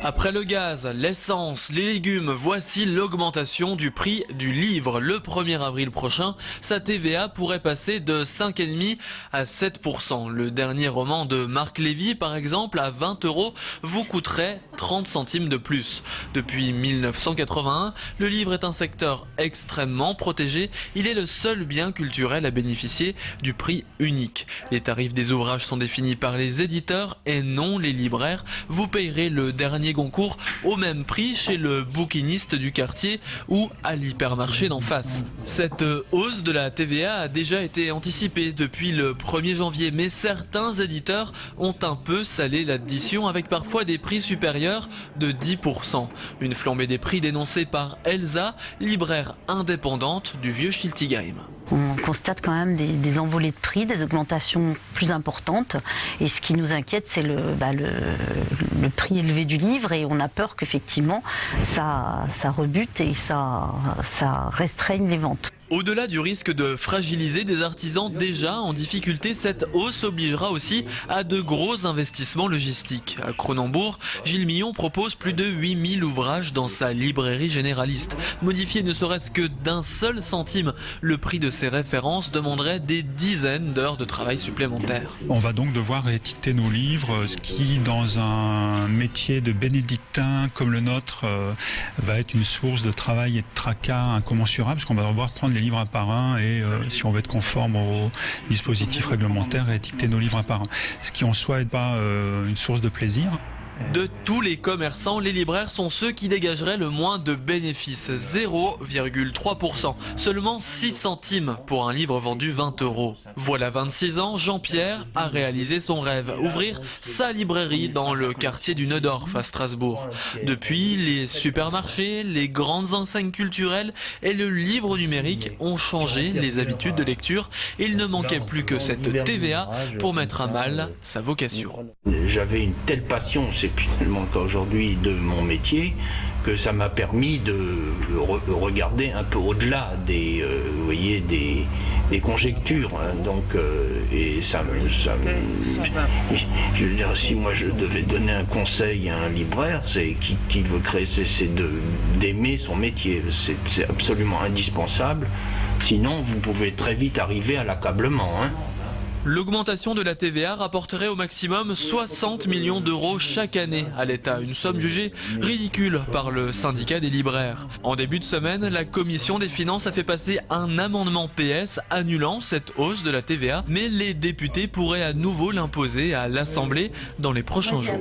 Après le gaz, l'essence, les légumes, voici l'augmentation du prix du livre. Le 1er avril prochain, sa TVA pourrait passer de 5,5 à 7%. Le dernier roman de Marc Lévy, par exemple, à 20 €, vous coûterait 30 centimes de plus. Depuis 1981, le livre est un secteur extrêmement protégé. Il est le seul bien culturel à bénéficier du prix unique. Les tarifs des ouvrages sont définis par les éditeurs et non les libraires. Vous payerez le dernier Goncourt au même prix chez le bouquiniste du quartier ou à l'hypermarché d'en face. Cette hausse de la TVA a déjà été anticipée depuis le 1er janvier, mais certains éditeurs ont un peu salé l'addition avec parfois des prix supérieurs de 10%. Une flambée des prix dénoncée par Elsa, libraire indépendante du vieux Schiltigheim. On constate quand même des envolées de prix, des augmentations plus importantes. Et ce qui nous inquiète, c'est le prix élevé du livre. Et on a peur qu'effectivement, ça rebute et ça restreigne les ventes. Au-delà du risque de fragiliser des artisans déjà en difficulté, cette hausse obligera aussi à de gros investissements logistiques. À Cronenbourg, Gilles Millon propose plus de 8000 ouvrages dans sa librairie généraliste. Modifier ne serait-ce que d'un seul centime le prix de ces références demanderait des dizaines d'heures de travail supplémentaires. On va donc devoir étiqueter nos livres, ce qui, dans un métier de bénédictin comme le nôtre, va être une source de travail et de tracas incommensurables, parce qu'on va devoir prendre les livres un par un et si on veut être conforme aux dispositifs réglementaires, étiqueter nos livres un par un. Ce qui en soi n'est pas une source de plaisir. De tous les commerçants, les libraires sont ceux qui dégageraient le moins de bénéfices, 0,3%. Seulement 6 centimes pour un livre vendu 20 €. Voilà 26 ans, Jean-Pierre a réalisé son rêve, ouvrir sa librairie dans le quartier du Neudorf à Strasbourg. Depuis, les supermarchés, les grandes enseignes culturelles et le livre numérique ont changé les habitudes de lecture. Il ne manquait plus que cette TVA pour mettre à mal sa vocation. J'avais une telle passion, c'est plus tellement le cas aujourd'hui, de mon métier, que ça m'a permis de regarder un peu au-delà des, vous voyez, des conjectures. Hein. Donc, et je veux dire, si moi je devais donner un conseil à un libraire, c'est qui veut créer, c'est d'aimer son métier. C'est absolument indispensable. Sinon, vous pouvez très vite arriver à l'accablement. Hein. L'augmentation de la TVA rapporterait au maximum 60 millions d'euros chaque année à l'État, une somme jugée ridicule par le syndicat des libraires. En début de semaine, la commission des finances a fait passer un amendement PS annulant cette hausse de la TVA, mais les députés pourraient à nouveau l'imposer à l'Assemblée dans les prochains jours.